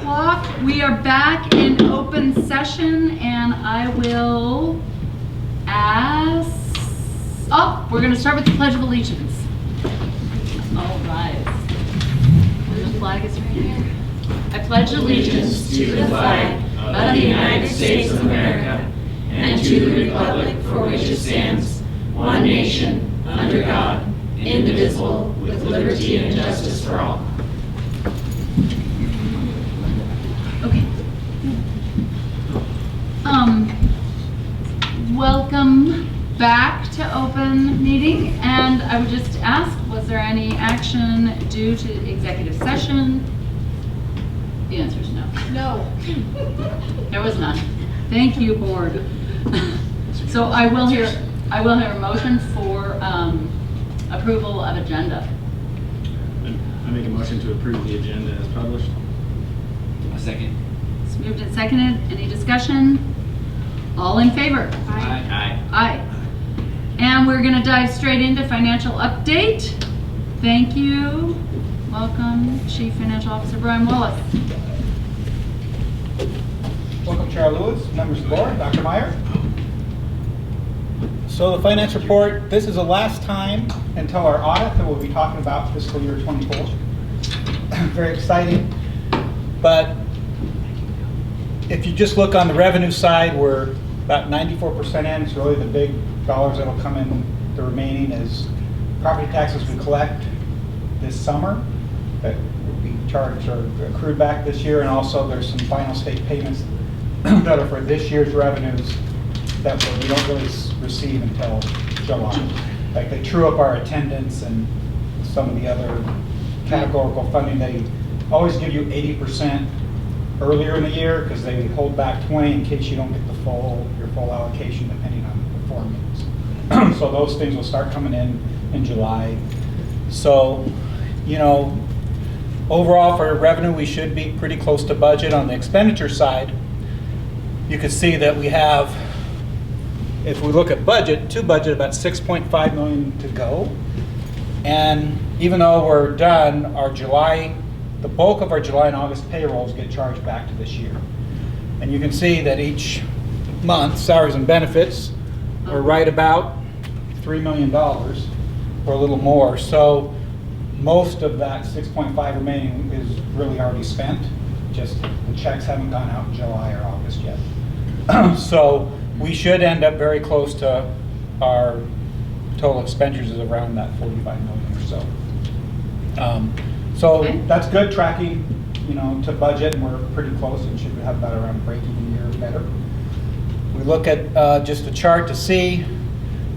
o'clock. We are back in open session, and I will ask, we're going to start with the Pledge of Allegiance. All rise. The flag is right here. I pledge allegiance to the flag of the United States of America and to the republic for which it stands, one nation, under God, indivisible, with liberty and justice for all. Okay. Welcome back to open meeting, and I would just ask, was there any action due to executive session? The answer is no. No. There was none. Thank you, board. So I will hear a motion for approval of agenda. I make a motion to approve the agenda as published. A second. It's moved and seconded. Any discussion? All in favor? Aye. Aye. And we're going to dive straight into financial update. Thank you. Welcome, Chief Financial Officer Brian Wallace. Welcome, Chair Lewis, members of the board, Dr. Meyer. So the finance report, this is the last time until our audit that we'll be talking about fiscal year 24. Very exciting. But if you just look on the revenue side, we're about 94% in. It's really the big dollars that'll come in. The remaining is property taxes we collect this summer that will be charged or accrued back this year, and also there's some final state payments that are for this year's revenues that we don't really receive until July. Like they true up our attendance and some of the other categorical funding. They always give you 80% earlier in the year because they hold back 20 in case you don't get your full allocation depending on performance. So those things will start coming in July. So, overall for revenue, we should be pretty close to budget. On the expenditure side, you can see that we have, if we look at budget, to budget about $6.5 million to go. And even though we're done, the bulk of our July and August payrolls get charged back to this year. And you can see that each month, salaries and benefits are right about $3 million or a little more. So most of that 6.5 remaining is really already spent. Just the checks haven't gone out in July or August yet. So we should end up very close to our total expenditures is around that 45 million or so. So that's good tracking, to budget, and we're pretty close and should have about around break-even year or better. We look at just the chart to see.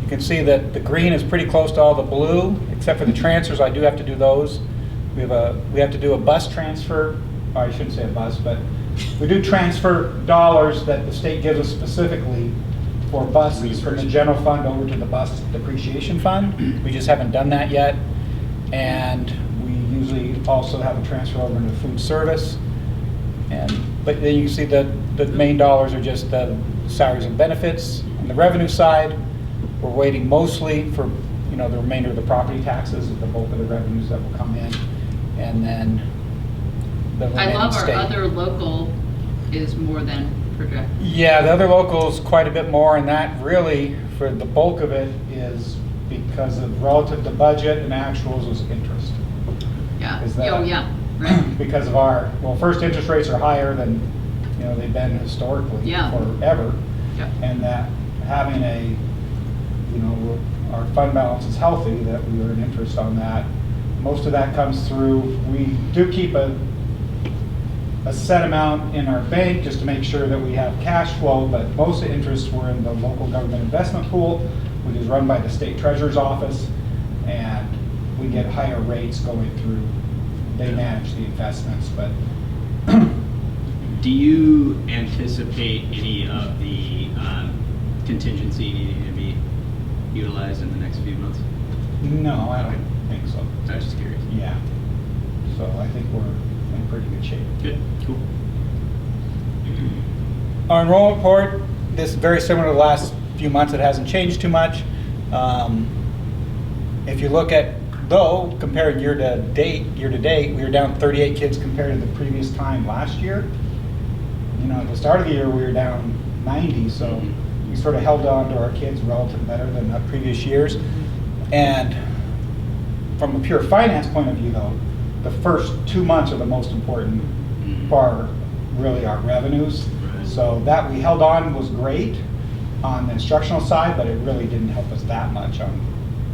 You can see that the green is pretty close to all the blue, except for the transfers. I do have to do those. We have to do a bus transfer. Or I shouldn't say a bus, but we do transfer dollars that the state gives us specifically for buses from the general fund over to the bus depreciation fund. We just haven't done that yet. And we usually also have a transfer over into food service. But then you can see that the main dollars are just the salaries and benefits. On the revenue side, we're waiting mostly for the remainder of the property taxes, the bulk of the revenues that will come in, and then the remaining I love state. our other local is more than projected. Yeah, the other local is quite a bit more, and that really, for the bulk of it, is because of relative to budget and actuals was interest. Yeah. Is that- Oh, yeah. Right. Because of first interest rates are higher than they've been historically forever, and that having our fund balance is healthy, that we earn interest on that. Most of that comes through. We do keep a set amount in our bank just to make sure that we have cash flow, but most of the interest were in the local government investment pool, which is run by the state treasurer's office, and we get higher rates going through. They manage the investments, but Do you anticipate any of the contingency needing to be utilized in the next few months? no, I don't think so. I was just curious. Yeah. So I think we're in pretty good shape. Good, cool. Our enrollment report, this is very similar to the last few months. It hasn't changed too much. If you look at though, comparing year to date, we were down 38 kids compared to the previous time last year. You know, at the start of the year, we were down 90, so we sort of held on to our kids relatively better than the previous years. And from a pure finance point of view, though, the first 2 months are the most important for really our revenues. Right. So that we held on was great on the instructional side, but it really didn't help us that much on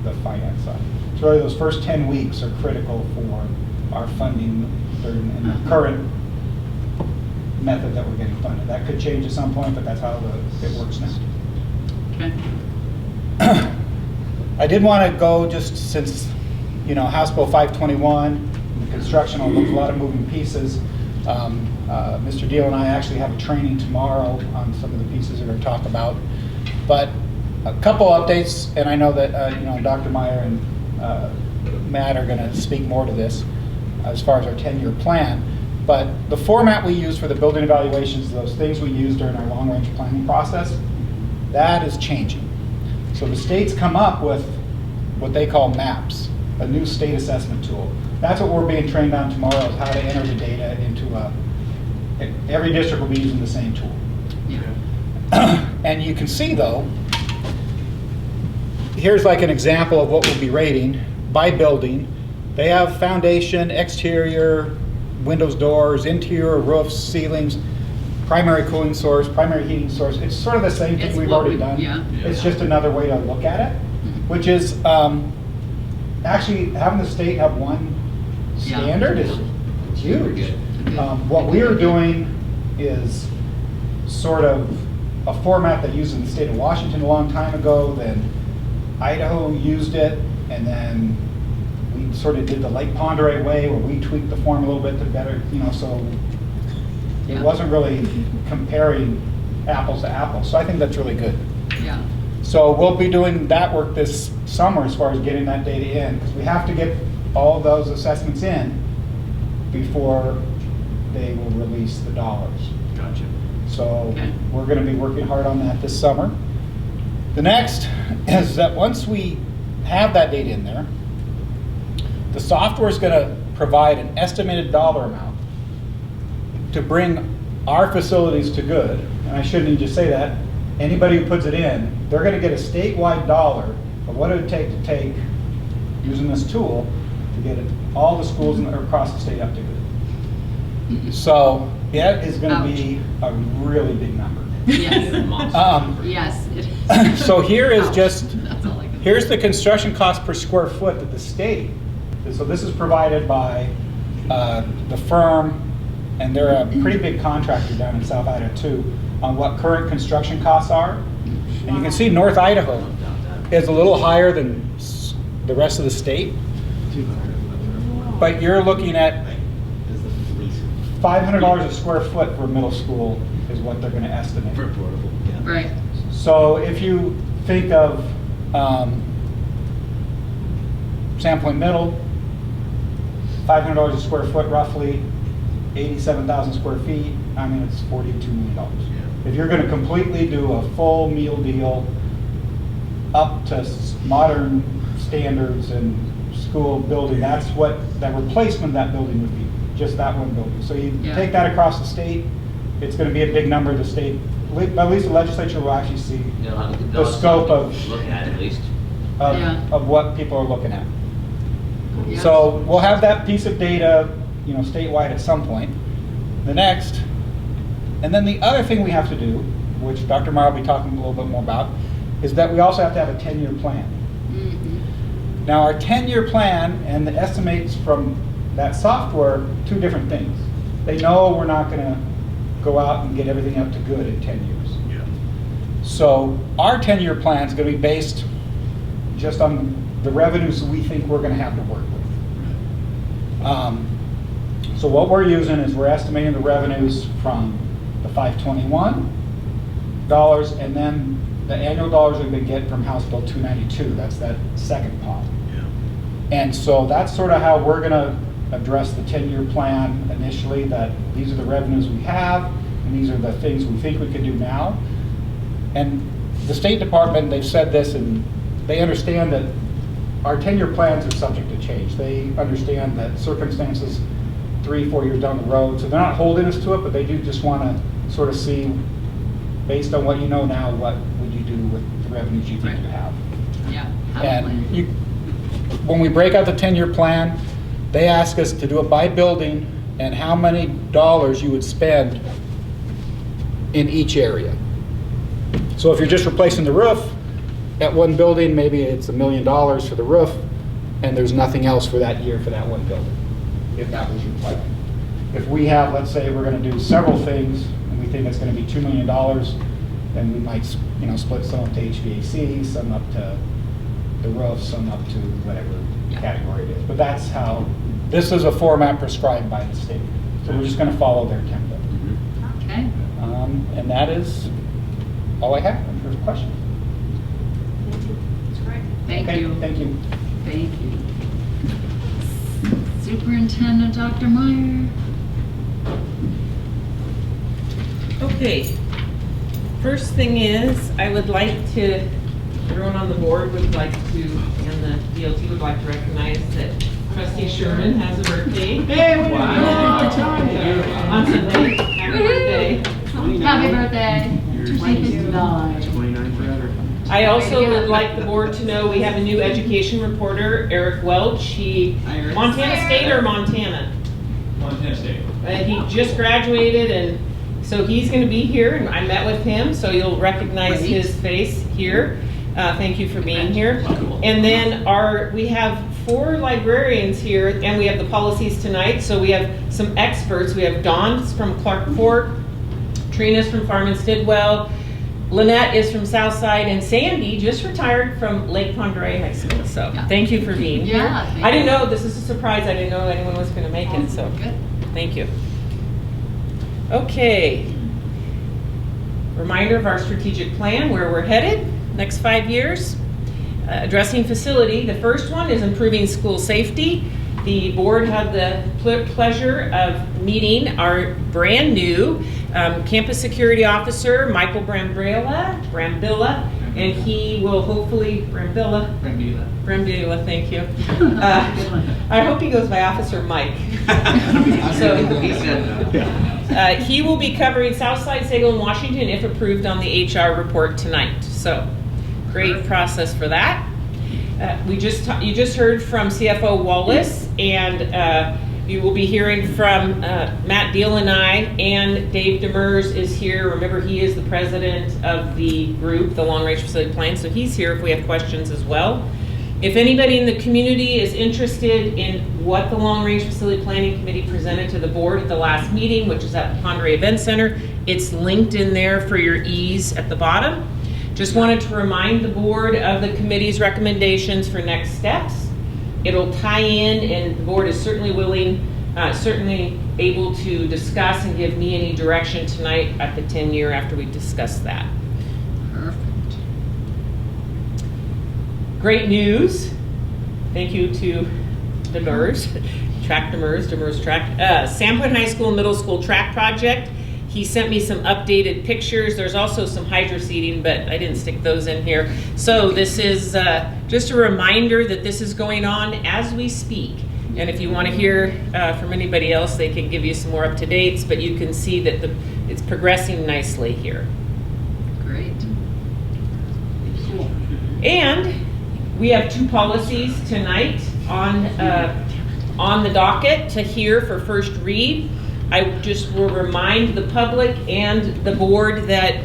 the finance side. So really those first 10 weeks are critical for our funding in the current method that we're getting funded. That could change at some point, but that's how it works now. Okay. I did want to go just since, you know, House Bill 521, the construction, although there's a lot of moving pieces. Mr. Deal and I actually have a training tomorrow on some of the pieces we're going to talk about. But a couple updates, and I know that you know, Dr. Meyer and Matt are going to speak more to this as far as our 10-year plan. But the format we use for the building evaluations, those things we use during our long-range planning process, that is changing. So the state's come up with what they call MAPS, a new state assessment tool. That's what we're being trained on tomorrow, is how to enter the data into every district will be using the same tool. Yeah. And you can see though, here's like an example of what we'll be rating by building. They have foundation, exterior, windows, doors, interior, roofs, ceilings, primary cooling source, primary heating source. It's sort of the same thing It's we've what already we- done. yeah. It's just another way to look at it, which is actually having the state have one Yeah. standard is Super huge. good. What we are doing is sort of a format that used in the state of Washington a long time ago, then Idaho used it, and then we sort of did the Lake Pondere way where we tweaked the form a little bit to better, you know, so it Yeah. wasn't really comparing apples to apples. So I think that's really good. Yeah. So we'll be doing that work this summer as far as getting that data in, because we have to get all those assessments in before they will release the dollars. Gotcha. So Okay. we're going to be working hard on that this summer. The next is that once we have that data in there, the software is going to provide an estimated dollar amount to bring our facilities to good. And I shouldn't even just say that. Anybody who puts it in, they're going to get a statewide dollar of what it would take to take, using this tool, to get all the schools across the state up to good. So it is going to be a really big number. Yes. Monster. Yes. It is. So here is Ouch. just, That's all I can. here's the construction cost per square foot that the state, so this is provided by the firm, and they're a pretty big contractor down in South Idaho too, on what current construction costs are. And you can see North Idaho is a little higher than the rest of the state, but you're looking at $500 a square foot for middle school is what they're going to estimate. For portable, yeah. Right. So if you think of Sandpoint Middle, $500 a square foot roughly, 87,000 square feet, I mean, it's $42 million. If you're going to completely do a full meal deal up to modern standards and school building, that's what the replacement of that building would be, just that one building. So you Yeah. take that across the state, it's going to be a big number. The state, at least the legislature will actually see the scope of Look at least. Yeah. of what people are looking at. Yeah. So we'll have that piece of data, you know, statewide at some point. The next, and then the other thing we have to do, which Dr. Meyer will be talking a little bit more about, is that we also have to have a 10-year plan. Mhm. Now our 10-year plan and the estimates from that software, two different things. They know we're not going to go out and get everything up to good in 10 years. Yeah. So our 10-year plan is going to be based just on the revenues we think we're going to have to work with. So what we're using is we're estimating the revenues from the 521 dollars, and then the annual dollars we've been getting from House Bill 292. That's that second pot. Yeah. And so that's sort of how we're going to address the 10-year plan initially, that these are the revenues we have, and these are the things we think we can do now. And the State Department, they've said this, and they understand that our 10-year plans are subject to change. They understand that circumstances 3-4 years down the road, so they're not holding us to it, but they do just want to sort of see, based on what you know now, what would you do with the revenues you think you have. Yeah. And you, when we break out the 10-year plan, they ask us to do it by building and how many dollars you would spend in each area. So if you're just replacing the roof at one building, maybe it's $1 million for the roof, and there's nothing else for that year for that one building, if that was your plan. If we have, let's say we're going to do several things, and we think it's going to be $2 million, then we might, split some up to HVAC, some up to the roof, some up to whatever category it is. But that's how, this is a format prescribed by the state. So we're just going to follow their template. Okay. And that is all I have. If there's a question. That's great. Thank Okay, you. Thank you. Thank you. Superintendent Dr. Meyer. Okay, first thing is, I would like to, everyone on the board would like to, and the DLT would like to recognize that Trustee Sherman has a birthday. Hey, wow. On Sunday. Happy birthday. Happy birthday. 29 forever. I also would like the board to know we have a new education reporter, Eric Welch. Hi, Eric. Montana State or Montana? Montana State. He just graduated, and so he's going to be here, and I met with him, so you'll recognize Great. his face here. Thank you for being here. Cool. And then we have 4 librarians here, and we have the policies tonight, so we have some experts. We have Dawn's from Clark Fork, Trina's from Farm and Stidwell, Lynette is from Southside, and Sandy just retired from Lake Pondere High School. So Yeah. thank you for being here. Yeah, thank I didn't you. know, this is a surprise, I didn't know anyone was going to make it, so Good. thank you. Okay. Reminder of our strategic plan, where we're headed next 5 years. Addressing facility, the first one is improving school safety. The board had the pleasure of meeting our brand new campus security officer, Michael Brambilla, and he will hopefully, Brambilla, thank you. I hope he goes by Officer Mike. So He said he will be covering Southside, Sagal, and Washington if approved on the HR report tonight. So great process for that. You just heard from CFO Wallace, and you will be hearing from Matt Deal and I, and Dave Demers is here. Remember, he is the president of the group, the Long Range Facility Plan, so he's here if we have questions as well. If anybody in the community is interested in what the Long Range Facility Planning Committee presented to the board at the last meeting, which is at the Pondere Event Center, it's linked in there for your ease at the bottom. Just wanted to remind the board of the committee's recommendations for next steps. It'll tie in, and the board is certainly willing, certainly able to discuss and give me any direction tonight at the 10-year after we discuss that. Perfect. Great news. Thank you to Demers Track. Sandpoint High School Middle School Track Project. He sent me some updated pictures. There's also some hydro seeding, but I didn't stick those in here. So this is just a reminder that this is going on as we speak. And if you want to hear from anybody else, they can give you some more up-to-dates, but you can see that it's progressing nicely here. Great. And we have 2 policies tonight on the docket to hear for first read. I just will remind the public and the board that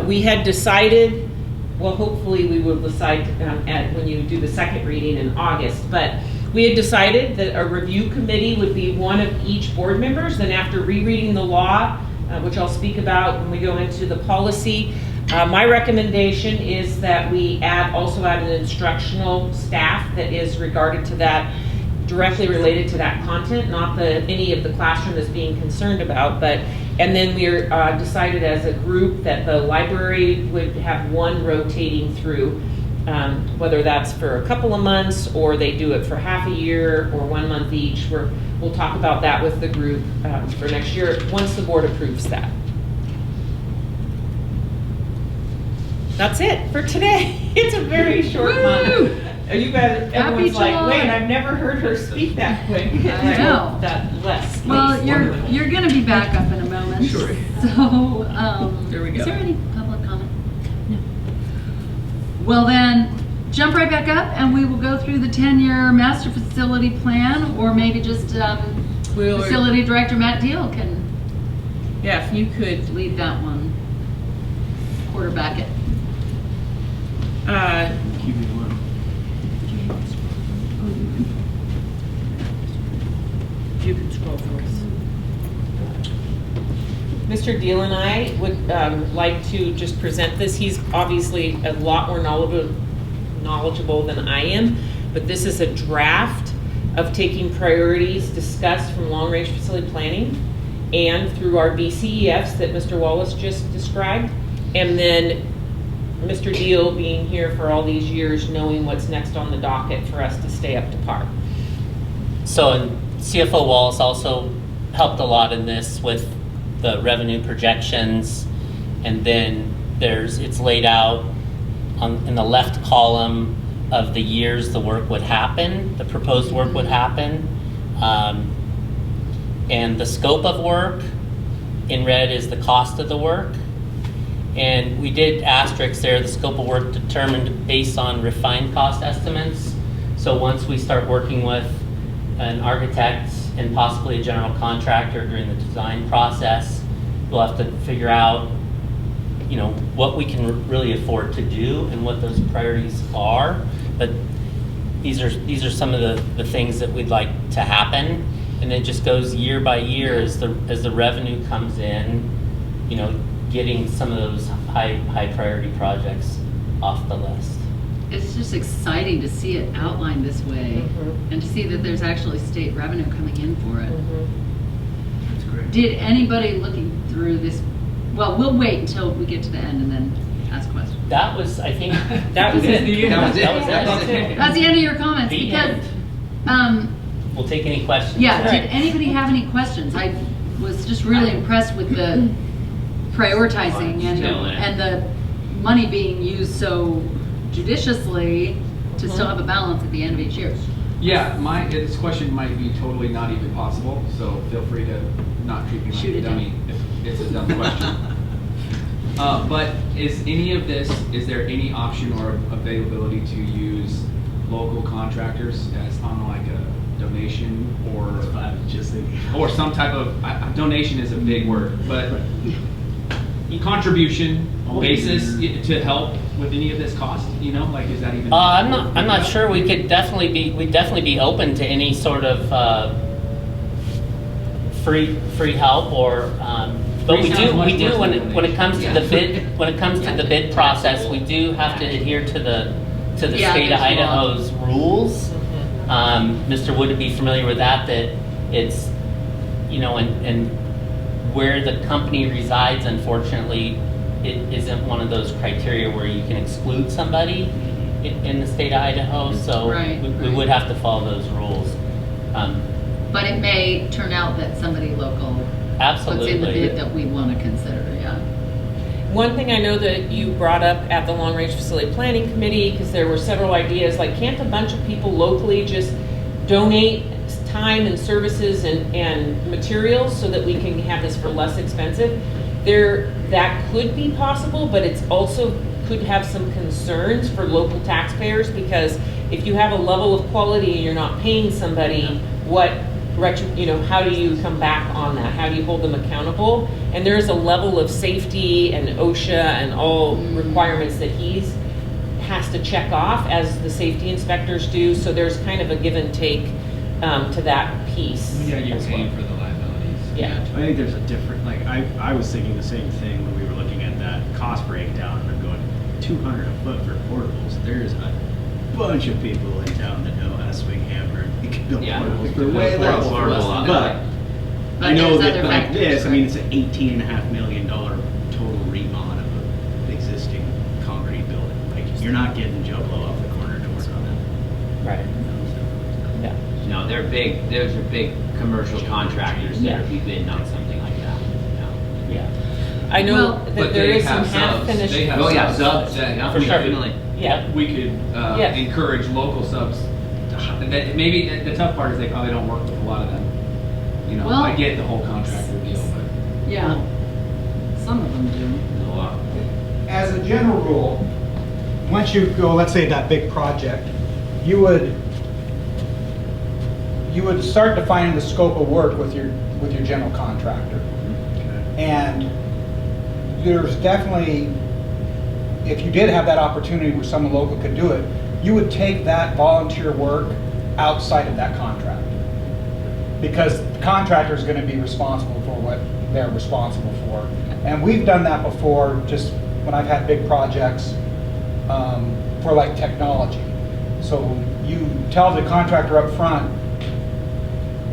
we had decided, well, hopefully we will decide when you do the second reading in August, but we had decided that a review committee would be one of each board members. Then after rereading the law, which I'll speak about when we go into the policy, my recommendation is that we also add an instructional staff that is regarded to that, directly related to that content, not any of the classroom is being concerned about, and then we're decided as a group that the library would have one rotating through, whether that's for a couple of months or they do it for half a year or 1 month each. We'll talk about that with the group for next year once the board approves that. That's it for today. It's a very short month. You guys, everyone's like, July. wait, I've never heard her speak that quick. I know. That less. Well, space. you're gonna be back up in a moment. Sure. So, There we go. is there any public comment? No. Well then, jump right back up and we will go through the 10-year master facility plan, or maybe just facility director Matt Deal can Yeah, if you could, lead that one. Quarterback it. QB1. if you could scroll for us. Mr. Deal and I would like to just present this. He's obviously a lot more knowledgeable than I am, but this is a draft of taking priorities discussed from long-range facility planning and through our BCEFs that Mr. Wallace just described, and then Mr. Deal being here for all these years, knowing what's next on the docket for us to stay up to par. So, and CFO Wallace also helped a lot in this with the revenue projections, and then it's laid out in the left column of the years the work would happen, the proposed work would happen, and the scope of work. In red is the cost of the work. And we did asterisks there, the scope of work determined based on refined cost estimates. So once we start working with an architect and possibly a general contractor during the design process, we'll have to figure out, what we can really afford to do and what those priorities are. But these are some of the things that we'd like to happen, and it just goes year by year as the revenue comes in, getting some of those high priority projects off the list. It's just exciting to see it outlined this way and to see that there's actually state revenue coming in for it. That's great. Did anybody looking through this, well, we'll wait until we get to the end and then ask questions. That was, I think, That was it. That was it. That's it. That's the end of your comments, The because, end. We'll take any questions. yeah, Right. did anybody have any questions? I was just really impressed with the prioritizing and the money being used so judiciously to still have a balance at the end of each year. Yeah, this question might be totally not even possible, so feel free to not treat me like Shoot a it down. dummy if it's a dumb question. But is there any option or availability to use local contractors as on like a donation or some type of, donation is a big word, but contribution basis to help with any of this cost, is that even? I'm not sure. We'd definitely be open to any sort of free help or. But we do when it comes to the bid process, we do have to adhere to the Yeah, state of there's law. Idaho's rules. Mr. Wood would be familiar with that it's and where the company resides, unfortunately, it isn't one of those criteria where you can exclude somebody in the state of Idaho. So Right, we right. would have to follow those rules. But it may turn out that somebody local puts in the Absolutely. bid that we want to consider, yeah. One thing I know that you brought up at the Long Range Facility Planning Committee, because there were several ideas, like can't a bunch of people locally just donate time and services and materials so that we can have this for less expensive? That could be possible, but it's also could have some concerns for local taxpayers, because if you have a level of quality and you're not paying somebody, how do you come back on that? How do you hold them accountable? And there's a level of safety and OSHA and all requirements that has to check off as the safety inspectors do. So there's kind of a give and take to that piece. Yeah, you're as paying well. for the liabilities. Yeah. I think there's a different, I was thinking the same thing when we were looking at that cost breakdown and I'm going, 200 a foot for portables. There's a bunch of people in town that know how to swing hammer and they can build portables for way less. But I know there's that other like factors, this, I right? mean, it's an $18.5 million total remod of an existing concrete building. Like, you're not getting Joe Blow off the corner doors on that. Right. Yeah. No, those are big commercial contractors that Yeah. are bidding on something like that. Yeah. I know Well, that But there they is some have subs. half-finished. They have Oh, yeah, subs. subs, yeah, For sure. definitely. Yeah. we could Yes. encourage local subs. Maybe the tough part is they probably don't work with a lot of them. You know, Well- I get the whole contractor deal, but Yeah, some of them do. there's a lot. As a general rule, once you go, let's say that big project, you would start defining the scope of work with your general contractor. And there's definitely, if you did have that opportunity where someone local could do it, you would take that volunteer work outside of that contract. Because the contractor is going to be responsible for what they're responsible for. And we've done that before, just when I've had big projects for like technology. So you tell the contractor up front,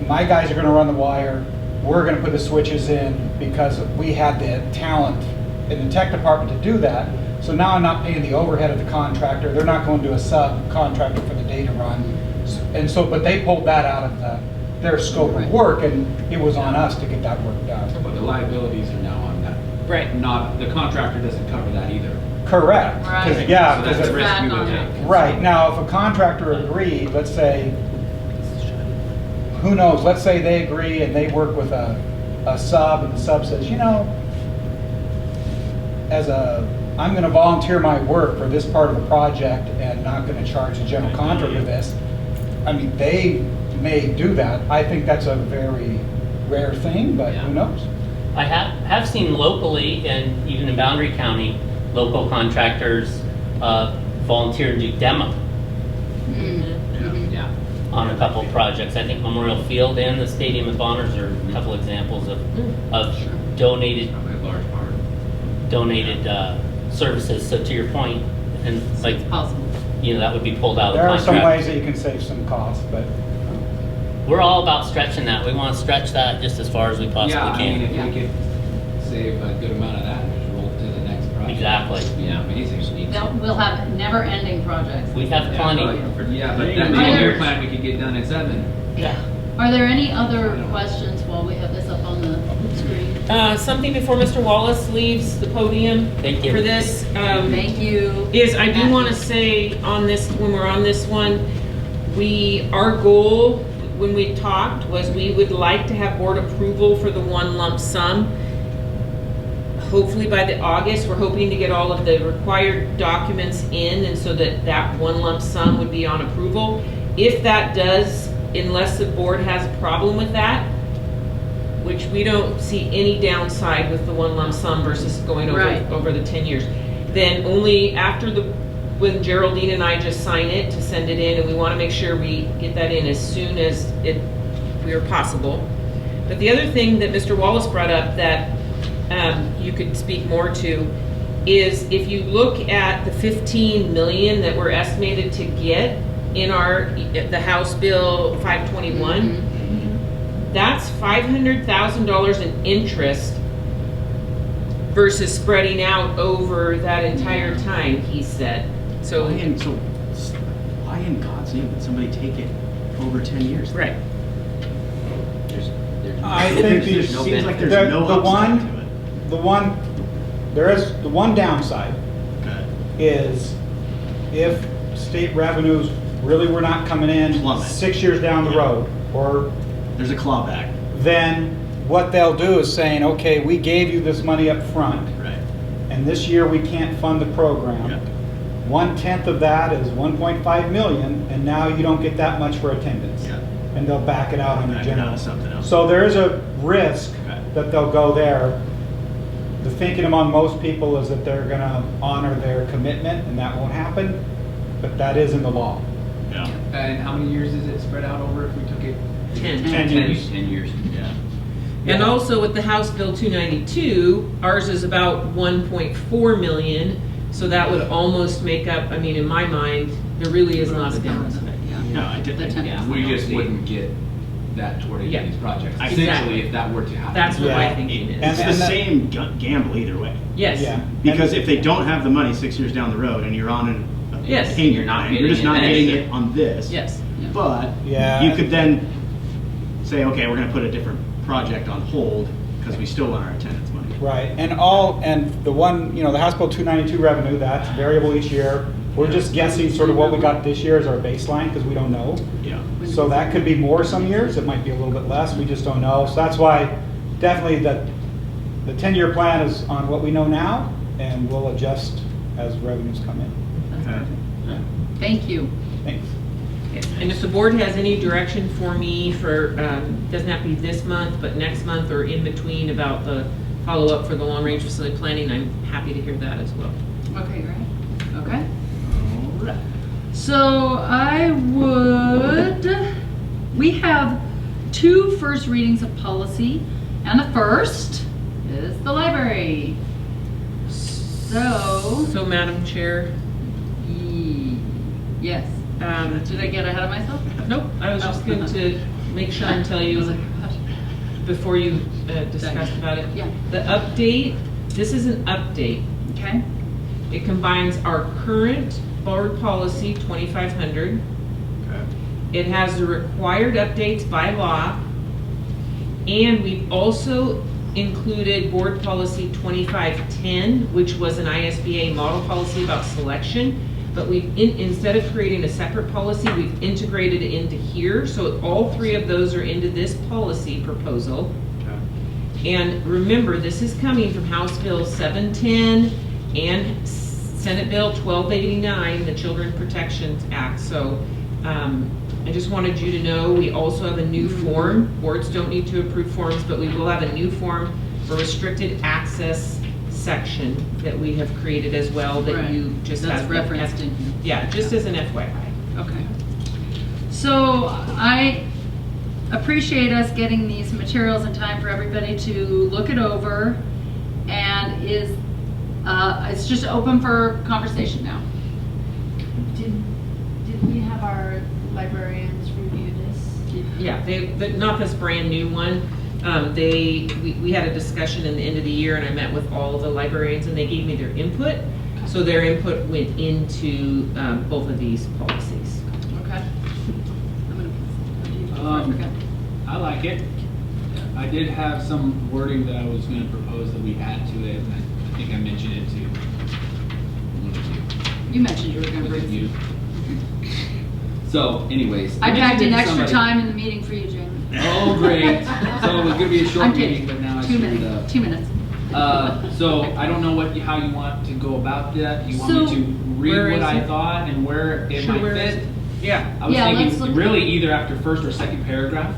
my guys are going to run the wire, we're going to put the switches in because we had the talent in the tech department to do that. So now I'm not paying the overhead of the contractor. They're not going to a subcontractor for the data run. And so, but they pulled that out of their scope of work, and it was on us to get that work done. But the liabilities are now on that. Right. Not, the contractor doesn't cover that either. Correct. 'Cause, Right. yeah, So 'cause that's a it- risk we Back would on take. it. right. Now, if a contractor agreed, let's say, who knows, let's say they agree and they work with a sub, and the sub says, you know, I'm going to volunteer my work for this part of the project and not going to charge the general contractor this. I mean, they may do that. I think that's a very rare thing, but who knows? I have seen locally, and even in Boundary County, local contractors volunteer to do demo Yeah. on a couple of projects. I think Memorial Field and the Stadium of Honors are a couple examples of donated Probably a large part. services. So to your point, and like, It's possible. you know, that would be pulled out of the There are contract. some ways that you can save some costs, but We're all about stretching that. We want to stretch that just as far as we possibly Yeah, I mean, can. if we could save a good amount of that and just roll it to the next project. Exactly. Yeah, amazing. We'll have never-ending projects. We have plenty. Yeah, but There that you go. 10-year plan we could get done in 7. Yeah. Are there any other questions while we have this up on the screen? Something before Mr. Wallace leaves the podium Thank you. for this. Thank you. Is I do want to say on this, when we're on this one, our goal when we talked was we would like to have board approval for the one lump sum. Hopefully by the August, we're hoping to get all of the required documents in, and so that one lump sum would be on approval. If that does, unless the board has a problem with that, which we don't see any downside with the one lump sum versus going Right. over the 10 years, then only after when Geraldine and I just sign it to send it in, and we want to make sure we get that in as soon as we are possible. But the other thing that Mr. Wallace brought up that you could speak more to is if you look at the 15 million that we're estimated to get in the House Bill 521, that's $500,000 in interest versus spreading out over that entire time, he said. So, Why in God's name would somebody take it over 10 years? right. I think There's no seems like there's no upside to it. there is the one downside Okay. is if state revenues really were not coming in Plummet. 6 years down the road, or There's a clawback. then what they'll do is saying, okay, we gave you this money up front, Right. and this year we can't fund the program. Yep. 1/10 of that is 1.5 million, and now you don't get that much for attendance. Yeah. And they'll back it out on the Back it out general. of something else. So there is a risk Okay. that they'll go there. The thinking among most people is that they're gonna honor their commitment, and that won't happen, but that is in the law. Yeah. And how many years is it spread out over if we took it? 10. 10 years. 10 years. Yeah. And also with the House Bill 292, ours is about 1.4 million, so that would almost make up, I mean, in my mind, there really is not a difference. No, I did. The 10. Yeah. We just wouldn't get that toward any Yeah. of these projects. Exactly. Essentially, if that were to happen. That's what my Yeah. thinking It's is. And the that- same gamble either way. Yes. Yeah. Because if they don't have the money 6 years down the road and you're on a Yes. payment You're not plan, you're just getting not it. getting it on this. Yes. But Yeah. you could then say, okay, we're gonna put a different project on hold because we still want our attendance money. Right, and the one, the House Bill 292 revenue, that's variable each year. We're just guessing sort of what we got this year as our baseline, because we don't know. Yeah. So that could be more some years, it might be a little bit less, we just don't know. So that's why definitely the 10-year plan is on what we know now, and we'll adjust as revenues come in. Okay. Thank you. Thanks. And if the board has any direction for me for, doesn't have to be this month, but next month or in between about the follow-up for the long-range facility planning, I'm happy to hear that as well. Okay, great. Okay. So we have 2 first readings of policy, and the first is the library. So, Madam Chair, yes. Did I get ahead of myself? nope, I was just going to make sure and tell you before you discussed about it. Yeah. The update, this is an update. Okay. It combines our current board policy 2500. Okay. It has the required updates by law, and we've also included board policy 2510, which was an ISBA model policy about selection, but we've, instead of creating a separate policy, we've integrated it into here, so all 3 of those are into this policy proposal. Okay. And remember, this is coming from House Bill 710 and Senate Bill 1289, the Children Protections Act. So I just wanted you to know we also have a new form. Boards don't need to approve forms, but we will have a new form for restricted access section that we have created as well that Right. you just That's have referenced in here. Yeah, just as an FYI. Okay. So I appreciate us getting these materials in time for everybody to look it over, and it's just open for conversation now. Did we have our librarians review this? Yeah, not this brand new one. We had a discussion in the end of the year, and I met with all of the librarians, and they gave me their input. So their input went into both of these policies. Okay. I like it. I did have some wording that I was going to propose that we add to it, and I think I mentioned it to one of you. You mentioned you were going to Was it bring you? So, anyways. I packed in mentioned it to extra somebody. time in the meeting for you, Jamie. Oh, great. So it was going to be a short I'm kidding. meeting, but now it's 2 screwed minutes. up. 2 minutes. So I don't know how you want to go about that. You want So, me to read where what is I it? thought and where it Sure, might where is fit? it? Yeah. I was Yeah, let's thinking look- really either after first or second paragraph,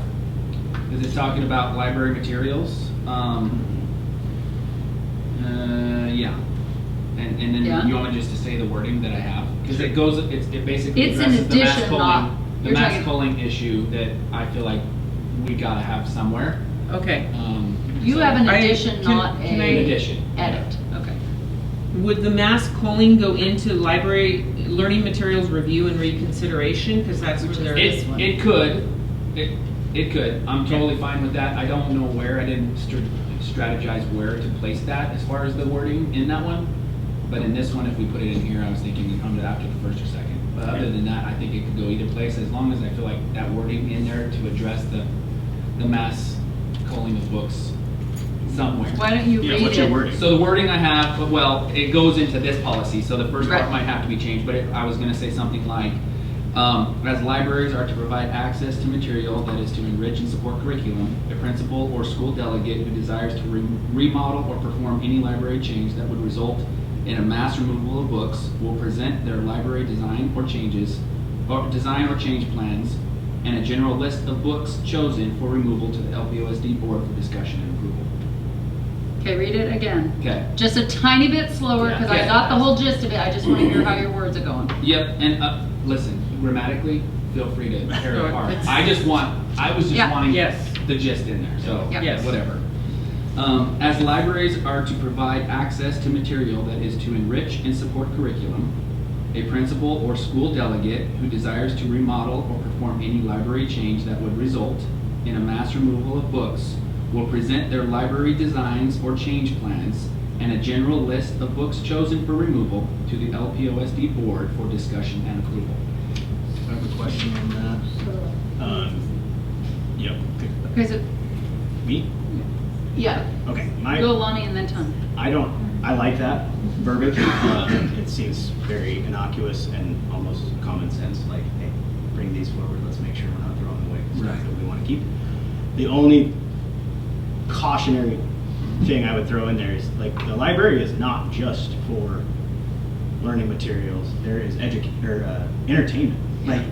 because it's talking about library materials. Yeah. And then Yeah. you want me just to say the wording that I have? Because it basically It's in addresses the mass addition, culling, not- the you're mass talking- culling issue that I feel like we gotta have somewhere. Okay. You So- have an I- addition, can- not can I- In a addition. edit. Okay. Would the mass culling go into library learning materials review and reconsideration? Because that's where they're. This one. It could. It could. I'm totally fine with that. I don't know where. I didn't strategize where to place that as far as the wording in that one. But in this one, if we put it in here, I was thinking we come to after the first or second. But other than that, I think it could go either place as long as I feel like that wording in there to address the mass culling of books somewhere. Why don't you Yeah, read what's it? your wording? So the wording I have, well, it goes into this policy, so the first part Right. might have to be changed, but I was gonna say something like, as libraries are to provide access to material that is to enrich and support curriculum, a principal or school delegate who desires to remodel or perform any library change that would result in a mass removal of books will present their library design or change plans and a general list of books chosen for removal to the LPOSD board for discussion and approval. Okay, read it again. Okay. Just a tiny bit slower, Yeah, because I okay. got the whole gist of it. I just want to hear how your words are going. Yep, and listen, grammatically, feel free to tear it apart. It's- I was just Yeah. wanting Yes. the gist in there, so, Yeah. Yes. whatever. As libraries are to provide access to material that is to enrich and support curriculum, a principal or school delegate who desires to remodel or perform any library change that would result in a mass removal of books will present their library designs or change plans and a general list of books chosen for removal to the LPOSD board for discussion and approval. I have a question on that. Yep. Okay, so, Me? yeah, Okay. go Lonnie and then Tom. I like that. verbiage. It seems very innocuous and almost common sense, like, hey, bring these forward, let's make sure we're not throwing away stuff that we want to keep. The only cautionary thing I would throw in there is, like, the library is not just for learning materials. There is entertainment. Like,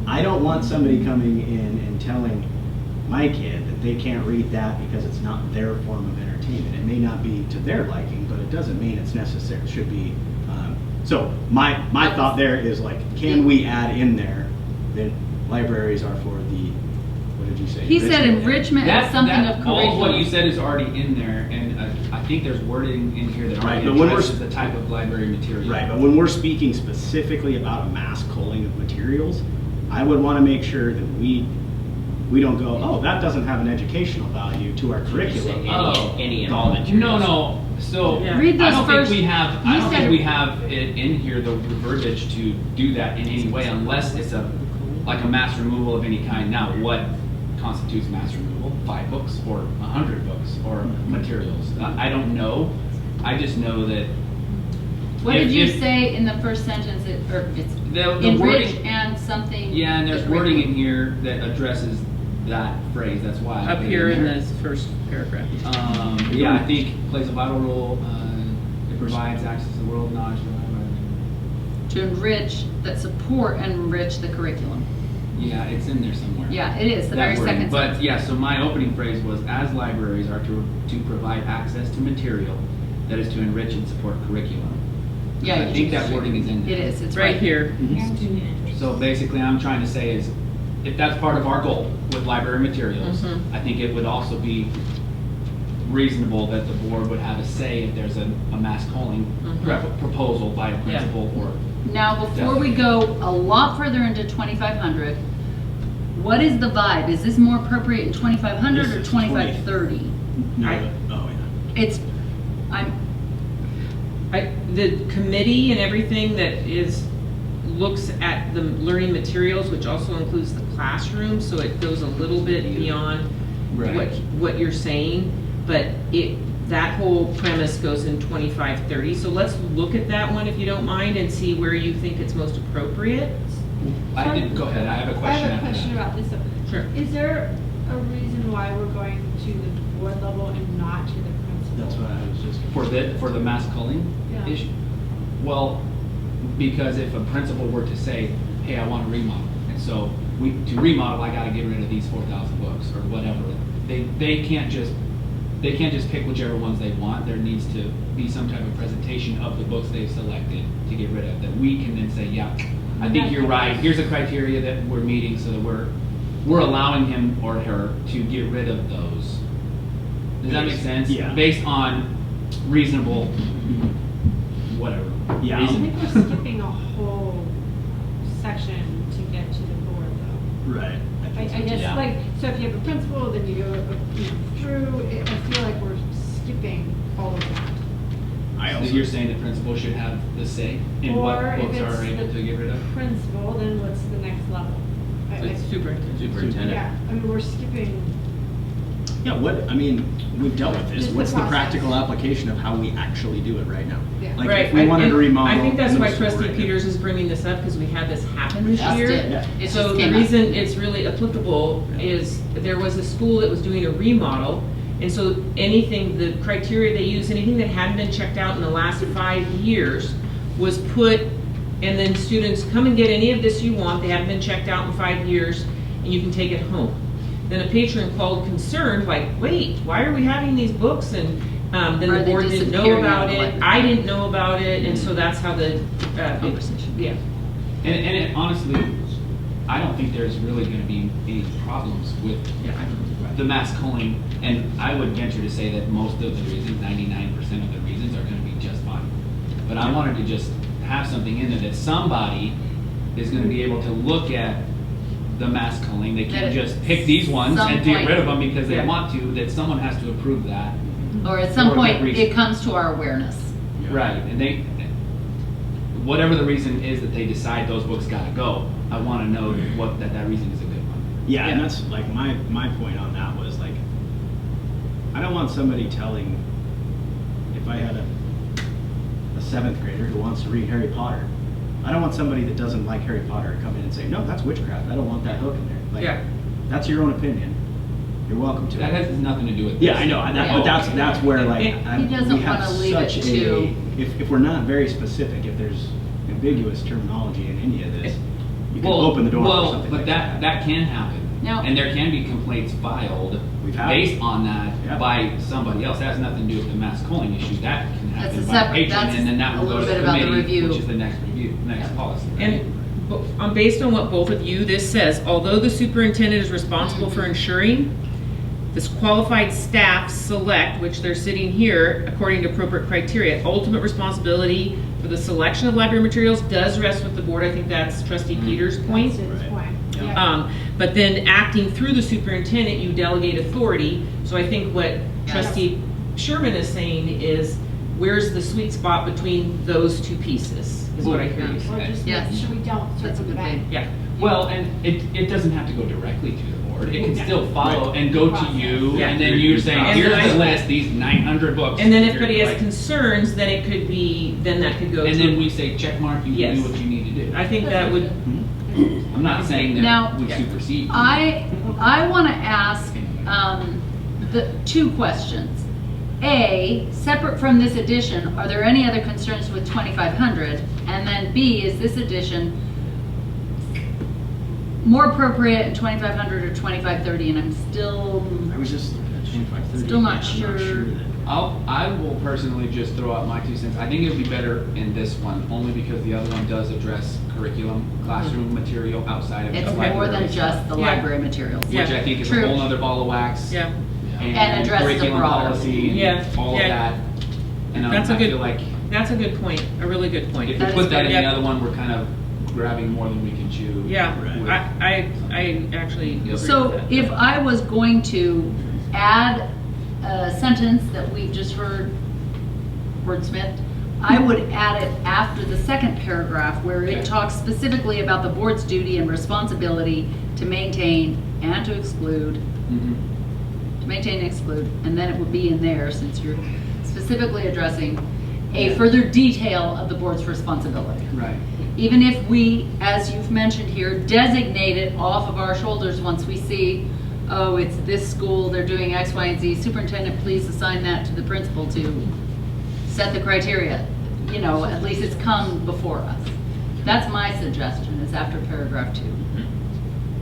I don't want somebody coming in and telling my kid that they can't read that because it's not their form of entertainment. It may not be to their liking, but it doesn't mean it's necessary. It should be. So my thought there is, like, can we add in there that libraries are for the, what did you say? He said enrichment is something of all of what you curriculum. said is already in there, and I think there's wording in here that Right, already but when addresses the type of library material. Right, but when we're speaking specifically about a mass culling of materials, I would want to make sure that we don't go, oh, that doesn't have an educational value to our curriculum. Any and Oh, all materials. No. So Yeah. Read I those don't first. think we have. You I don't said- think we have it in here the verbiage to do that in any way, unless it's like a mass removal of any kind. Now, what constitutes mass removal? 5 books or 100 books or materials? I don't know. I just know that. What if- did you if- say in the first sentence? It's The enrich wording. and something. Yeah, and there's the wording in curriculum. here that addresses that phrase. That's why I Up put it here in there. this first paragraph. Yeah, I think plays a vital role. It provides access to the world knowledge. To enrich, that support and enrich the curriculum. Yeah, it's in there somewhere. Yeah, it is, the That very wording. second But sentence. yeah, so my opening phrase was, as libraries are to provide access to material that is to enrich and support curriculum. Yeah, I you think just- that wording is in there. It is, it's Right here. So basically, I'm trying to say is, if that's part of our goal with library materials, Mhm. I think it would also be reasonable that the board would have a say if there's a mass calling Mhm. proposal by a principal or. Now, before we go a lot further into 2,500, what is the vibe? Is this more appropriate in 2,500 This or is 2,530? No, I- oh, yeah. It's, I'm, The committee and everything that looks at the learning materials, which also includes the classroom, so it goes a little bit beyond Right. what you're saying, but that whole premise goes in 2530. So let's look at that one, if you don't mind, and see where you think it's most appropriate. I did, go ahead, I have a I question have a after question that. about this. Sure. Is there a reason why we're going to the board level and not to the principal? That's what I was just. For the mass culling Yeah. issue? Well, because if a principal were to say, hey, I want to remodel, and so to remodel, I gotta get rid of these 4,000 books or whatever. They can't just pick whichever ones they want. There needs to be some type of presentation of the books they've selected to get rid of, that we can then say, yeah, I think you're right. Here's a criteria that we're meeting, so that we're allowing him or her to get rid of those. Does that make sense? Yeah. Based on reasonable, whatever. Yeah. I think we're skipping a whole section to get to the board though. Right. I guess, Yeah. like, so if you have a principal, then you go through, I feel like we're skipping all of that. I So also. you're saying the principal should have the say in Or what if books it's are able the to get rid of? Principal, then what's the next level? It's superintendent. Superintendent. Yeah, I mean, we're skipping, Yeah, we've dealt with this. Just the What's the process. practical application of how we actually do it right now? Yeah. Like, Right, if we wanted to and remodel. I think that's why middle school Trustee right now. Peters is bringing this up, because we had this happen this Just year. did. Yeah. It So just the came up. reason it's really applicable is there was a school that was doing a remodel, and so the criteria they used, anything that hadn't been checked out in the last 5 years was put, and then students, come and get any of this you want, they haven't been checked out in 5 years, and you can take it home. Then a patron called concerned, like, wait, why are we having these books? And then Are the they board didn't know disappearing about out of the it, library? I didn't know about it, and so that's how the Conversation. Yeah. And it, honestly, I don't think there's really gonna be any problems with the mass culling, and I would venture to say that most of the reasons, 99% of the reasons, are gonna be just fine. But I wanted to just have something in there that somebody is gonna be able to look at the mass culling. They That can't at just pick these ones some and get point- rid of them because they Yeah. want to, that someone has to approve that. Or at some For that point, reason. it comes to our awareness. Right, and whatever the reason is that they decide those books gotta go, I wanna know that reason is a good one. Yeah, and that's like my point on that was like, I don't want somebody telling, if I had a a 7th grader who wants to read Harry Potter. I don't want somebody that doesn't like Harry Potter to come in and say, no, that's witchcraft. I don't want that hook in there. Like, Yeah. that's your own opinion. You're welcome to That it. has nothing to do with. Yeah, this. I know, but that's where like He doesn't we have wanna leave it such to- if we're not very specific, if there's ambiguous terminology in any of this, you can Well, open the door for well, something but like that can happen. Now- And there can be complaints filed We've had based it. on that Yeah. by somebody else. That has nothing to do with the mass calling issue. That can That's happen a by separate- patron, that's and then that a will go little to bit the about the committee, review. which is the next policy. Right? And based on what both of you, this says, although the superintendent is responsible for ensuring this qualified staff select, which they're sitting here, according to appropriate criteria, ultimate responsibility for the selection of library materials does rest with the board. I think that's Trustee Peters' point. That's his Right. point. Yeah. Yeah. But then acting through the superintendent, you delegate authority. So I think what Trustee Sherman is saying is, where's the sweet spot between those two pieces, is what I hear you Or say. just Yes. make sure we don't That's a circle good back. thing. Yeah. Well, and it doesn't have to go directly to the board. It can still follow and go to you, Yeah. and then you're saying, And here's then the I- list, these 900 books. And then if You're anybody has like- concerns, then it could be, then that could go to. And then we say, check mark, you can Yes. do what you need to do. I think that would, I'm not saying Now- that we supersede. I want to ask the two questions. A, separate from this edition, are there any other concerns with 2500? And then B, is this edition more appropriate in 2500 or 2530? And I'm still, I was just looking at 2530. Still not I'm sure. that. I will personally just throw out my 2 cents. I think it would be better in this one, only because the other one does address curriculum, classroom material outside of it's just more library than stuff, just the Yeah. library materials. Yeah. which I think is True. a whole other ball of wax. yeah. And addresses a curriculum broader- policy and Yeah. all of Yeah. that. And That's a I good- feel like That's a good point, a really good point. if we That is put that good. in Yep. the other one, we're kind of grabbing more than we can chew. Yeah, with- I actually agree with So that. if I was going to add a sentence that we've just heard wordsmith, I would add it after the second paragraph where Okay. it talks specifically about the board's duty and responsibility to maintain and to exclude, Mhm. and exclude, and then it would be in there since you're specifically addressing a Yeah. further detail of the board's responsibility. Right. Even if we, as you've mentioned here, designate it off of our shoulders once we see, oh, it's this school, they're doing X, Y, and Z, superintendent, please assign that to the principal to set the criteria. You know, at least it's come before us. That's my suggestion, is after paragraph 2.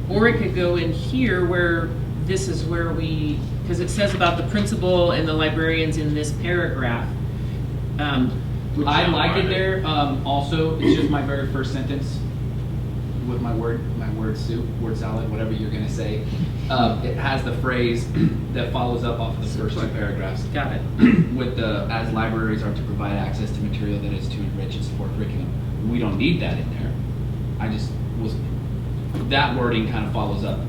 Or it could go in here where this is where we, because it says about the principal and the librarians in this paragraph. I like it there. Also, it's just my very first sentence with my word soup, word salad, whatever you're gonna say. It has the phrase that follows up off of the first 2 paragraphs. Got it. With the, as libraries are to provide access to material that is to enrich and support curriculum. We don't need that in there. That wording kind of follows up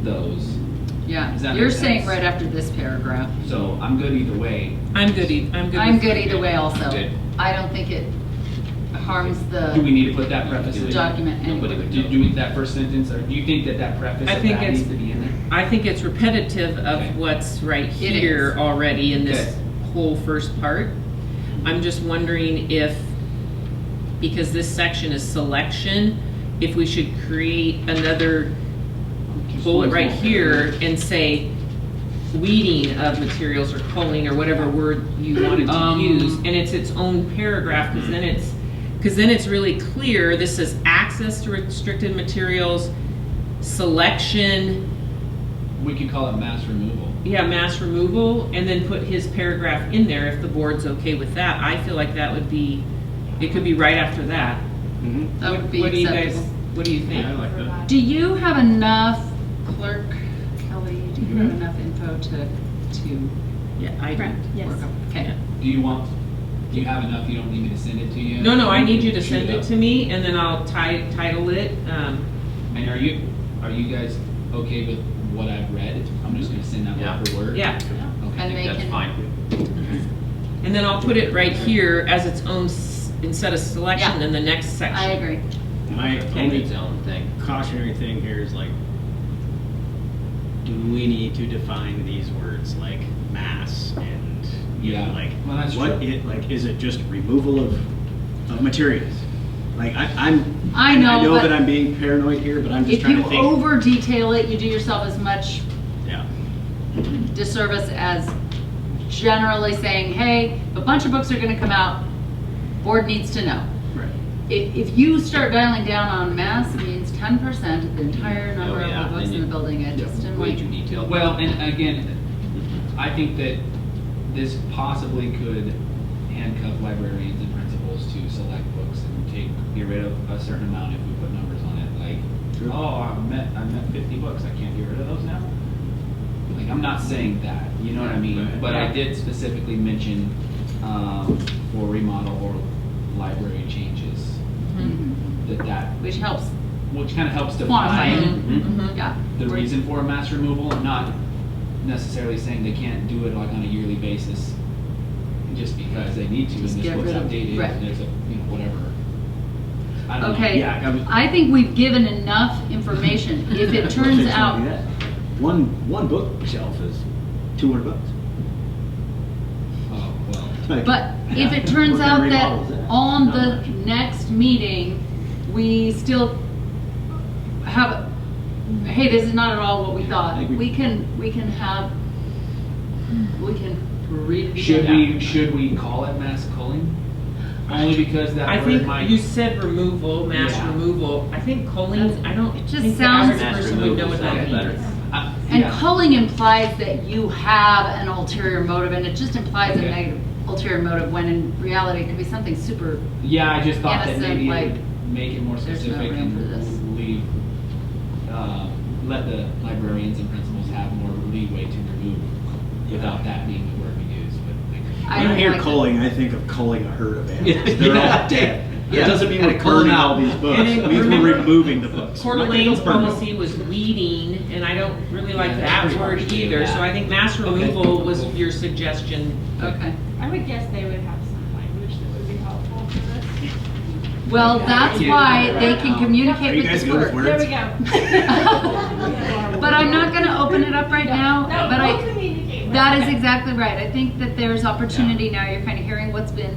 those. Yeah, Does that you're make saying sense? right after this paragraph. So I'm good either way. I'm good, I'm good either way also. Good. I don't think it harms Do we the, need to put that preface in? Document No, but anyway. do we, that first sentence, or do you think that preface I of think that it's- needs to be in there? I think it's repetitive Okay. of what's right It here is. already in this Okay. whole first part. I'm just wondering if, because this section is selection, if we should create another bullet right here and say weeding of materials or culling or whatever word you wanted to use, and it's its own paragraph, because then it's really clear. This says access to restricted materials, selection, We could call it mass removal. yeah, mass removal, and then put his paragraph in there if the board's okay with that. I feel like that would be, it could be right after that. Mm-hmm. that would be What do you guys, acceptable. what do you think? Yeah, I like that. Do you have enough, Clerk Kelly, do you have Mhm. enough info to Yeah, I do. Correct, yes. work up? Okay. Do you have enough, you don't need me to send it to you? No, I need you to Shoot send it up. to me, and then I'll title it. And are you guys okay with what I've read? I'm just gonna send that Yeah. word for word? Yeah, Okay. And they That's can, fine. and then I'll put it right here as its own, instead of selection, Yeah. then the next section. I agree. My It's only its own thing. cautionary thing here is like, do we need to define these words like mass and, you know, Yeah. like, Well, that's what true. it, like, is it just removal of materials? Like, I know, but that I'm being paranoid here, but I'm just If trying you to think. over detail it, you do yourself as much Yeah. disservice as generally saying, hey, a bunch of books are gonna come out, board needs to know. Right. If you start dialing down on mass means 10% of the entire number Oh, yeah, of books then in the you- building, I just didn't Way like. too detailed. Well, and again, I think that this possibly could handcuff librarians and principals to select books and get rid of a certain amount if we put numbers on it. Like, True. oh, I met 50 books. I can't get rid of those now. Like, I'm not saying that. You know what I mean? Right. But I did specifically mention for remodel or library changes that Which helps which kind of helps quantify define it. Mhm. Yeah. the reason for mass removal, not necessarily saying they can't do it like on a yearly basis just because they need to Just and this get book's rid of- outdated, right. there's a, whatever. I don't know. Okay, Yeah, I mean- I think we've given enough information. If it turns Fix out, that. One bookshelf is $200. Oh, well. Like, but if yeah, it turns we're gonna out that remodel that. on Not the much. next meeting, we still have, hey, this is not at all what we thought, I think we can read it again. Should we call it mass culling? Only because that I word think might. you said removal, mass Yeah. removal. I think culling, I don't It just think the sounds- average Mass person would know what removal that sounds means. better. And Yeah. culling implies that you have an ulterior motive, and it just implies a Okay. negative ulterior motive, when in reality it could be something super, Yeah, I just thought that innocent, maybe it like, would make it more there's no specific room for this. and leave, let the librarians and principals have more leeway to remove without that being the word we use, but. I When I don't hear like culling, I think of culling a herd of animals. Yeah. They're Yeah. all dead. Yeah. It doesn't mean Gotta we're cull 'em burning out. all these books. And It then means remember, we're removing the books. Coeur We're not gonna d'Alene's burn them. policy was weeding, and I don't really like Yeah, that that's pretty word harsh. either, so I think mass removal was your suggestion. okay. I would guess they would have some language that would be helpful for this. Well, that's Yeah. why they Right can now. Are communicate you with guys this good with word. words? There we go. But I'm not gonna open it up right now, No, but we'll communicate. that is exactly right. I think that there's opportunity now, you're kind of hearing what's been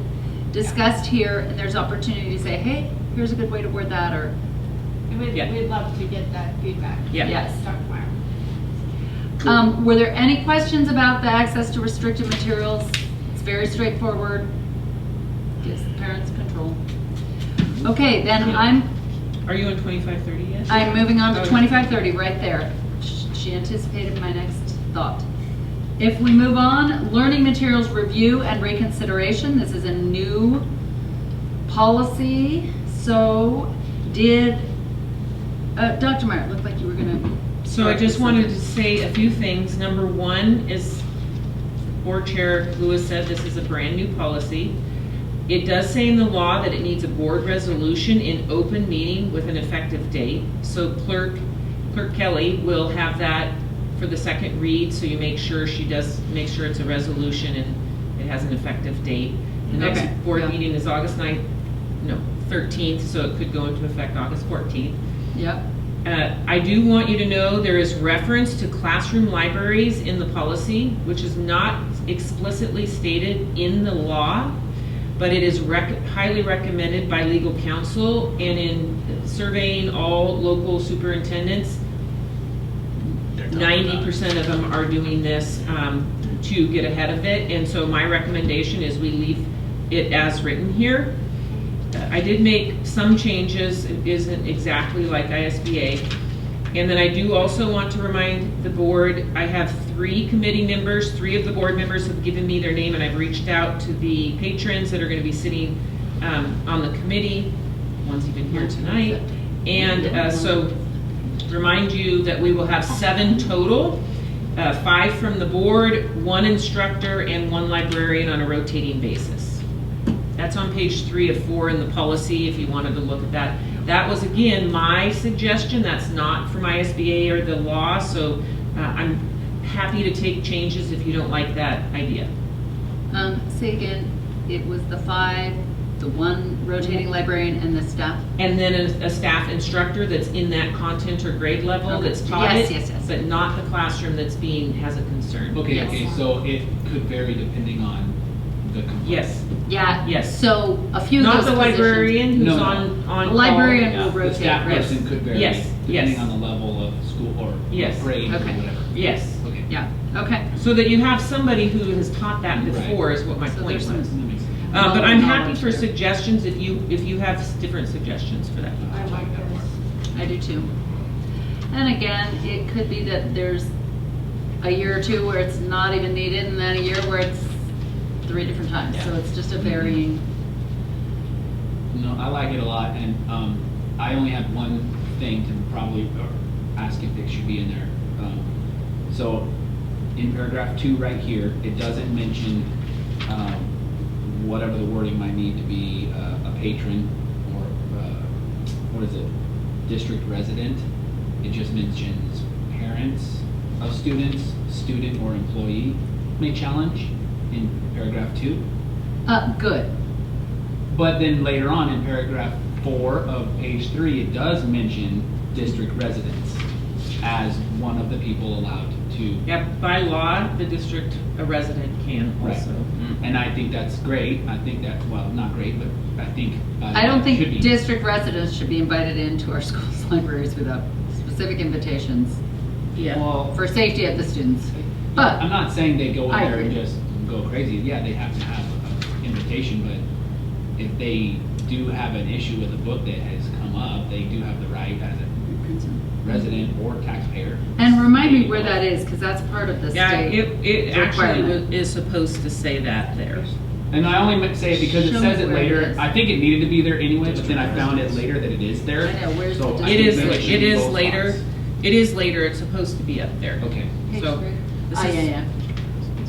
discussed here, and there's opportunity to say, hey, here's a good way to word that, or, And Yeah. we'd love to get that feedback. Yeah. Yes. Dr. Meyer. were there any questions about the access to restricted materials? It's very straightforward. Gives the parents control. Okay, then Are you on 2530 yet? I'm moving on to Oh, yeah. 2530, right there. She anticipated my next thought. If we move on, learning materials review and reconsideration. This is a new policy. So did, Dr. Meyer, it looked like you were gonna. So I just wanted to say a few things. Number one is, Board Chair Lewis said this is a brand new policy. It does say in the law that it needs a board resolution in open meeting with an effective date. So Clerk Kelly will have that for the second read, so you make sure she does, make sure it's a resolution and it has an effective date. The next Okay, board yeah. meeting is August 9th, no, 13th, so it could go into effect August 14th. Yep. I do want you to know there is reference to classroom libraries in the policy, which is not explicitly stated in the law, but it is highly recommended by legal counsel, and in surveying all local superintendents, They're talking about it. 90% of them are doing this to get ahead of it, and so my recommendation is we leave it as written here. I did make some changes, it isn't exactly like ISBA. And then I do also want to remind the board, I have 3 committee members, 3 of the board members have given me their name, and I've reached out to the patrons that are gonna be sitting on the committee. One's even here tonight. And so remind you that we will have 7 total, 5 from the board, 1 instructor, and 1 librarian on a rotating basis. That's on page 3 of 4 in the policy, if you wanted to look at that. That was, again, my suggestion. That's not from ISBA or the law, so I'm happy to take changes if you don't like that idea. Say again, it was the 5, The one rotating librarian and the staff? And then a staff instructor that's in that content or grade level Okay. that's taught Yes, it, yes, yes. but not the classroom that's has a concern. Okay, Yes. okay, so it could vary depending on the component. Yes, Yeah. Yes. So a few of not those the positions- librarian who's No, no. on The call. librarian Yeah, will the rotate. staff yes. person could vary Yes, depending yes. on the level of school or Yes. grade or Okay. whatever. Yes, Okay. Yeah, okay. so that you have somebody who has taught that before is what my So point there's was. some- That makes sense. But I'm happy knowledge for there. suggestions if you have different suggestions for that. I like this. I do too. And again, it could be that there's a year or two where it's not even needed, and then a year where it's 3 different times. So it's just a varying. No, I like it a lot, and I only have one thing to probably ask if it should be in there. So in paragraph 2 right here, it doesn't mention whatever the wording might need to be, a patron or what is it, district resident. It just mentions parents of students, student or employee may challenge in paragraph 2. Good. But then later on in paragraph 4 of page 3, it does mention district residents as one of the people allowed to. Yeah, by law, the district, a resident can Right. also. And I think that's great. I think that, well, not great, but I think. I don't it should think be. district residents should be invited into our schools' libraries without specific invitations Yeah. Well, for safety of the students. I'm But, not saying they go in I there and agree. just go crazy. Yeah, they have to have an invitation, but if they do have an issue with a book that has come up, they do have the right as a resident or taxpayer. and remind me where that is, because that's part of the Yeah, state. it actually requirement. is supposed to say that there. And I only say it because it Show says me it where it later. is. I think it needed to be there anyway, but then I found it later that it is there. I know, where's So the I It think is, that should it be is both later, spots. it is later, it's supposed to be up there. Okay. Page So, 3. this Ah, is- yeah, yeah.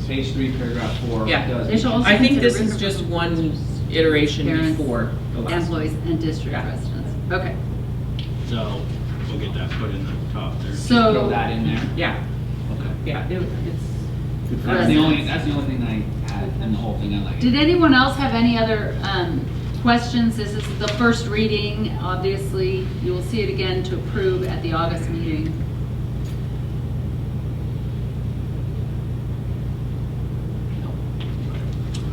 Page 3, paragraph 4. Yeah. does They should also I think consider this is written just proposals. one iteration Parents, before the last one. Employees and district Yeah. residents. Okay. So we'll get that put in the top there. So. Throw that in there. Yeah, Okay. yeah, it's, That's the only thing I had in the whole thing I liked. Did anyone else have any other questions? This is the first reading. Obviously, you will see it again to approve at the August meeting.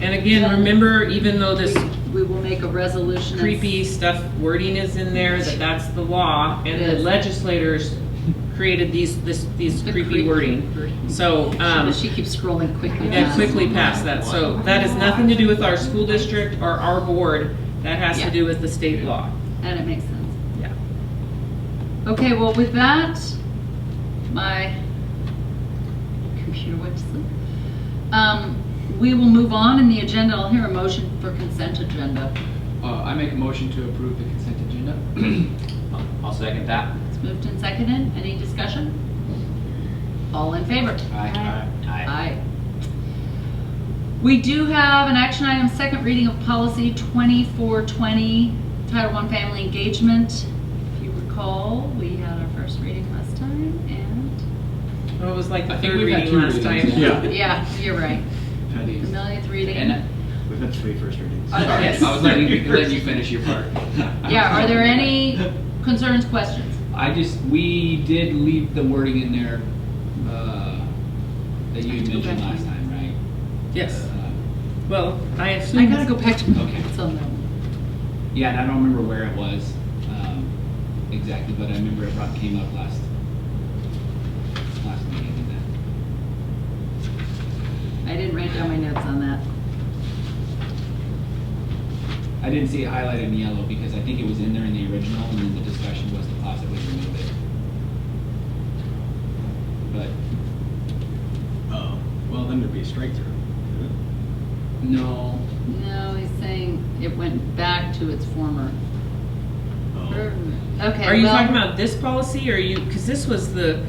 and again, remember, even though this We will make a resolution. creepy stuff wording is in there, that's the law, and the Yes. legislators created these creepy wording. So, She keeps scrolling quickly. yeah, past. quickly past that. So that has nothing to do with our school district or our board. That has Yeah. to do with the state law. And it makes sense. Yeah. Okay, well, with that, my computer went to sleep. We will move on in the agenda. I'll hear a motion for consent agenda. I make a motion to approve the consent agenda. I'll second that. It's moved and seconded. Any discussion? All in favor? Aye. Aye. We do have an action item, second reading of policy 2420, Title I Family Engagement. If you recall, we had our first reading last time, and Well, it was like the I think third we've had reading two last readings, time. Yeah. yeah, you're right. Had The these- millionth reading. And We've had 3 first readings. Yes. I was letting you finish your part. Yeah, are there any concerns, questions? We did leave the wording in there, that you I have to go mentioned back last to- time, right? Yes. Uh, Well, I I assume. gotta go back to my Okay. notes on that one. Yeah, and I don't remember where it was, exactly, but I remember it came up last meeting and that. I didn't write down my notes on that. I didn't see it highlighted in yellow because I think it was in there in the original and then the discussion was to possibly remove it. But, Oh, well, then there'd be a strike through. no, No, he's saying it went back to its former. Oh. Okay, Are you well, talking about this policy, or are you, because this was the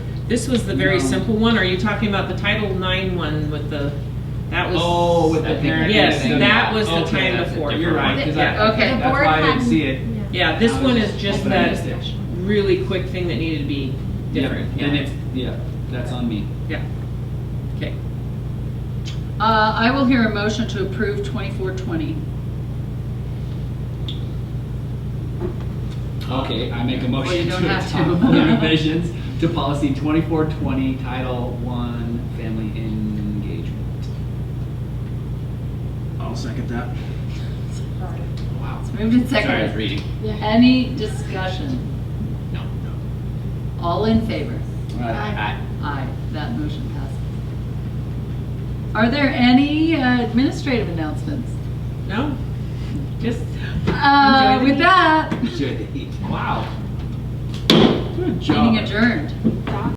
very No. simple one, are you talking about the Title IX one with the, that was? oh, with the I think- parent. Yes, thing. that was the Okay, time that's before. You're right, because Yeah. Okay. that's why I didn't see it. Yeah, this I one was- is just but I that missed it. really quick thing that needed to be different. And it's, that's on me. Yeah. Okay. I will hear a motion to approve 2420. Okay, I make a Well, you motion don't to have to. adopt revisions to policy 2420, Title 1, Family Engagement. I'll second that. Wow. It's moved and Sorry, I was seconded. reading. Any discussion? No. All in favor? Aye. Aye, that motion passes. Are there any administrative announcements? No? Just Enjoy the With heat. that, Enjoy the heat. Wow. Good job. meeting adjourned.